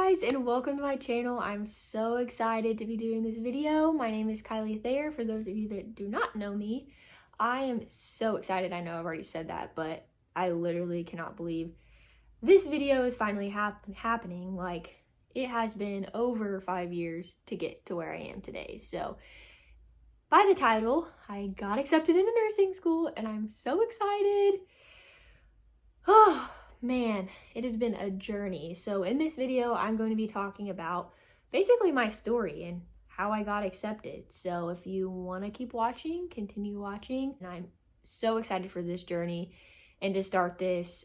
guys, and welcome to my channel. I'm so excited to be doing this video. My name is Kylie Thayer. For those of you that do not know me, I am so excited. I know I've already said that, but I literally cannot believe this video is finally happening. Like, it has been over 5 years to get to where I am today. So by the title, I got accepted into nursing school and I'm so excited. Oh man, it has been a journey. So in this video, I'm going to be talking about basically my story and how I got accepted. So if you want to keep watching, continue watching. And I'm so excited for this journey and to start this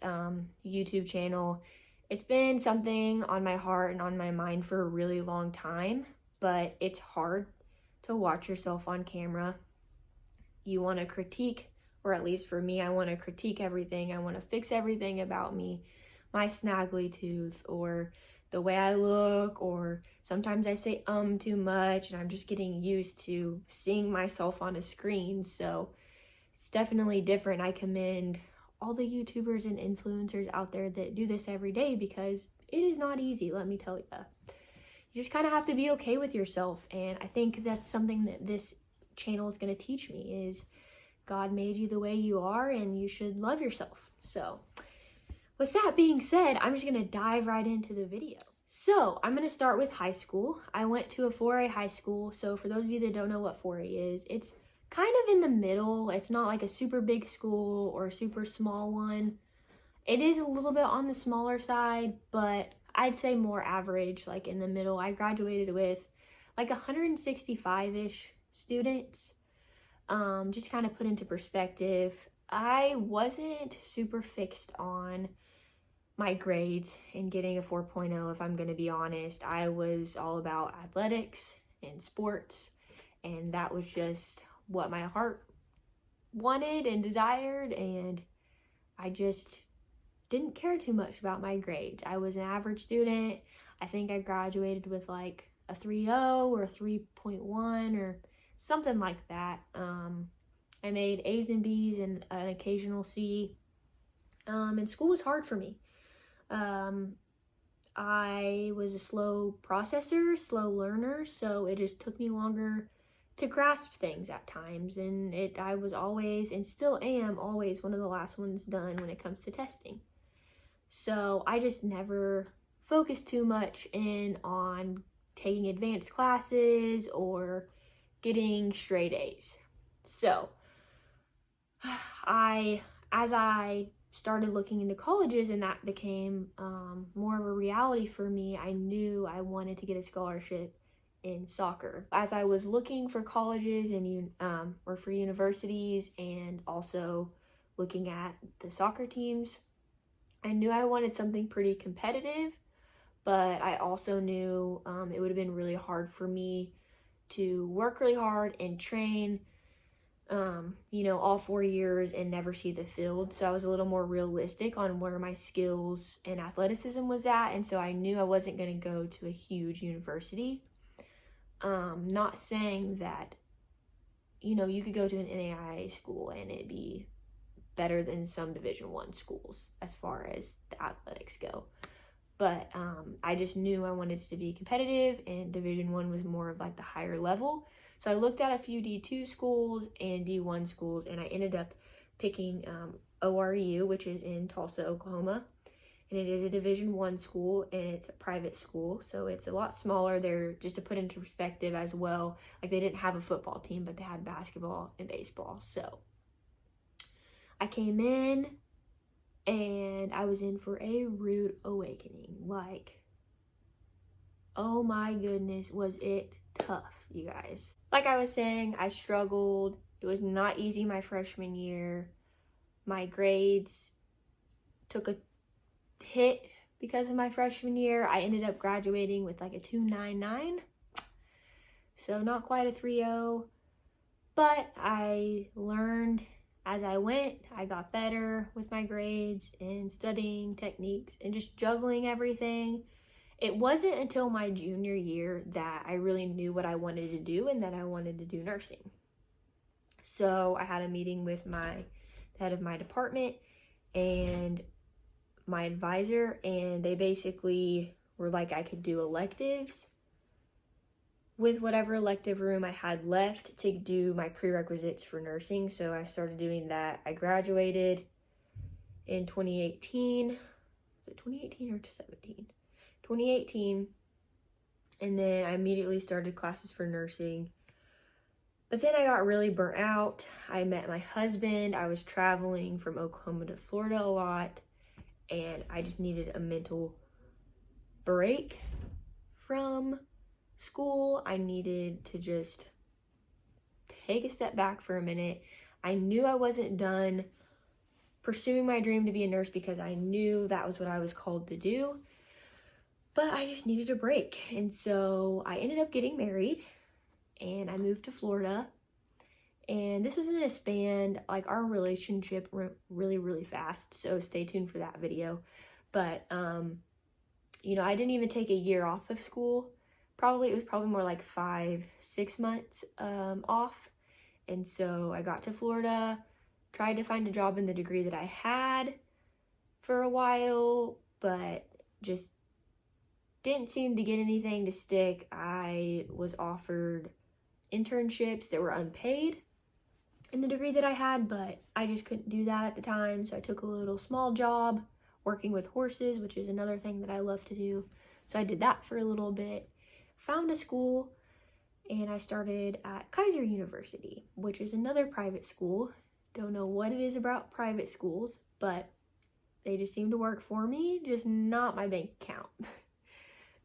YouTube channel. It's been something on my heart and on my mind for a really long time, but it's hard to watch yourself on camera. You want to critique, or at least for me, I want to critique everything. I want to fix everything about me, my snaggly tooth, or the way I look, or sometimes I say too much and I'm just getting used to seeing myself on a screen. So it's definitely different. I commend all the YouTubers and influencers out there that do this every day because it is not easy, let me tell you. You just kind of have to be okay with yourself. And I think that's something that this channel is going to teach me is God made you the way you are and you should love yourself. So with that being said, I'm just going to dive right into the video. So I'm going to start with high school. I went to a 4A high school. So for those of you that don't know what 4A is, it's kind of in the middle. It's not like a super big school or a super small one. It is a little bit on the smaller side, but I'd say more average, like in the middle. I graduated with like 165-ish students. Just kind of put into perspective, I wasn't super fixed on my grades and getting a 4.0, if I'm going to be honest. I was all about athletics and sports, and that was just what my heart wanted and desired, and I just didn't care too much about my grades. I was an average student. I think I graduated with like a 3.0 or a 3.1 or something like that. I made A's and B's and an occasional C. And school was hard for me. I was a slow processor, slow learner, so it just took me longer to grasp things at times. And I was always, and still am always, one of the last ones done when it comes to testing. So I just never focused too much in on taking advanced classes or getting straight A's. So as I started looking into colleges and that became more of a reality for me, I knew I wanted to get a scholarship in soccer. As I was looking for colleges and or for universities and also looking at the soccer teams, I knew I wanted something pretty competitive, but I also knew it would have been really hard for me to work really hard and train, all 4 years and never see the field. So I was a little more realistic on where my skills and athleticism was at. And so I knew I wasn't going to go to a huge university. Not saying that, you could go to an NAIA school and it'd be better than some Division I schools as far as the athletics go. But I just knew I wanted to be competitive, and Division I was more of like the higher level. So I looked at a few D2 schools and D1 schools, and I ended up picking ORU, which is in Tulsa, Oklahoma. And it is a Division I school, and it's a private school, so it's a lot smaller. They're, just to put into perspective as well, like they didn't have a football team, but they had basketball and baseball. So I came in, and I was in for a rude awakening. Like, oh my goodness, was it tough, you guys. Like I was saying, I struggled. It was not easy my freshman year. My grades took a hit because of my freshman year. I ended up graduating with like a 2.99. So not quite a 3.0. But I learned as I went. I got better with my grades and studying techniques and just juggling everything. It wasn't until my junior year that I really knew what I wanted to do and that I wanted to do nursing. So I had a meeting with the head of my department and my advisor, and they basically where like I could do electives with whatever elective room I had left to do my prerequisites for nursing. So I started doing that. I graduated in 2018. Was it 2018 or 2017? 2018. And then I immediately started classes for nursing. But then I got really burnt out. I met my husband. I was traveling from Oklahoma to Florida a lot, and I just needed a mental break from school. I needed to just take a step back for a minute. I knew I wasn't done pursuing my dream to be a nurse because I knew that was what I was called to do, but I just needed a break. And so I ended up getting married and I moved to Florida. And this was in a span, like our relationship went really, really fast. So stay tuned for that video. But, you know, I didn't even take a year off of school. It was probably more like 5-6 months off. And so I got to Florida, tried to find a job in the degree that I had for a while, but just didn't seem to get anything to stick. I was offered internships that were unpaid in the degree that I had, but I just couldn't do that at the time. So I took a little small job working with horses, which is another thing that I love to do. So I did that for a little bit, found a school, and I started at Kaiser University, which is another private school. Don't know what it is about private schools, but they just seem to work for me, just not my bank account.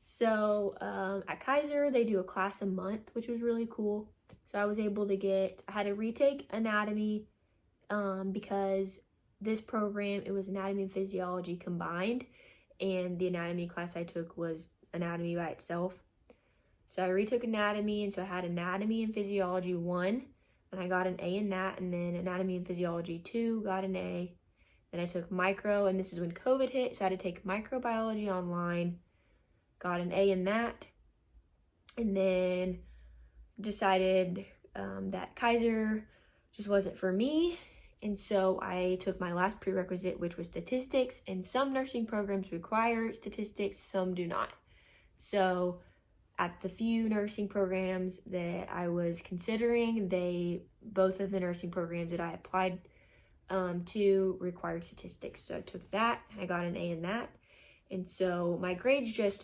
So at Kaiser, they do a class a month, which was really cool. So I was able to I had to retake anatomy because this program, it was anatomy and physiology combined, and the anatomy class I took was anatomy by itself. So I retook anatomy, and so I had anatomy and physiology 1, and I got an A in that, and then anatomy and physiology 2, got an A. Then I took micro, and this is when COVID hit, so I had to take microbiology online, got an A in that, and then decided that Kaiser just wasn't for me. And so I took my last prerequisite, which was statistics, and some nursing programs require statistics, some do not. So at the few nursing programs that I was considering, both of the nursing programs that I applied to required statistics. So I took that, and I got an A in that. And so my grades just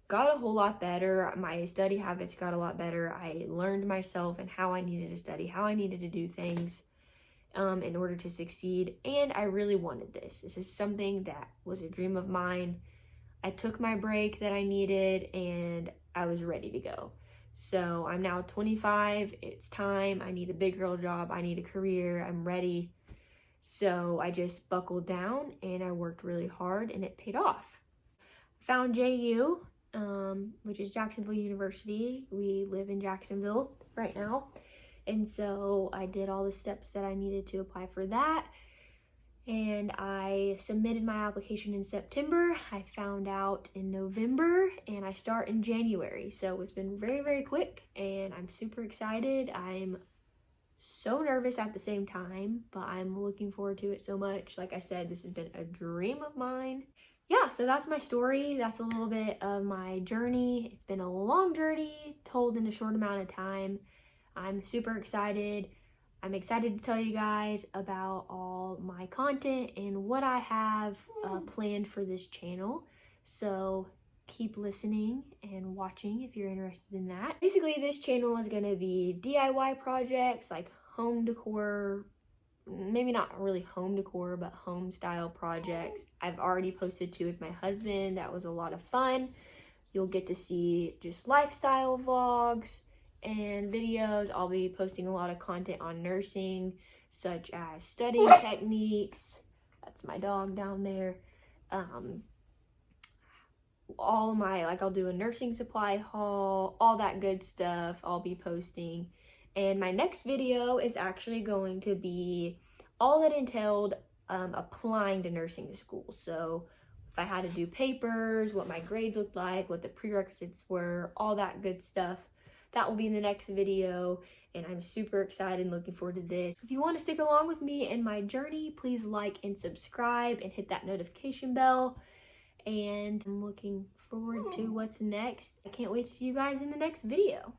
got a whole lot better. My study habits got a lot better. I learned myself and how I needed to study, how I needed to do things in order to succeed. And I really wanted this. This is something that was a dream of mine. I took my break that I needed and I was ready to go. So I'm now 25. It's time. I need a big girl job. I need a career. I'm ready. So I just buckled down and I worked really hard, and it paid off. Found JU, which is Jacksonville University. We live in Jacksonville right now. And so I did all the steps that I needed to apply for that. And I submitted my application in September. I found out in November, and I start in January. So it's been very, very quick, and I'm super excited. I'm so nervous at the same time, but I'm looking forward to it so much. Like I said, this has been a dream of mine. Yeah, so that's my story. That's a little bit of my journey. It's been a long journey told in a short amount of time. I'm super excited. I'm excited to tell you guys about all my content and what I have planned for this channel. So keep listening and watching if you're interested in that. Basically, this channel is going to be DIY projects, like home decor, maybe not really home decor, but home style projects. I've already posted 2 with my husband. That was a lot of fun. You'll get to see just lifestyle vlogs and videos. I'll be posting a lot of content on nursing, such as studying techniques. That's my dog down there. All of my, I'll do a nursing supply haul, all that good stuff I'll be posting. And my next video is actually going to be all that entailed applying to nursing school. So if I had to do papers, what my grades looked like, what the prerequisites were, all that good stuff. That will be in the next video, and I'm super excited and looking forward to this. If you want to stick along with me in my journey, please like and subscribe and hit that notification bell. and I'm looking forward to what's next. I can't wait to see you guys in the next video.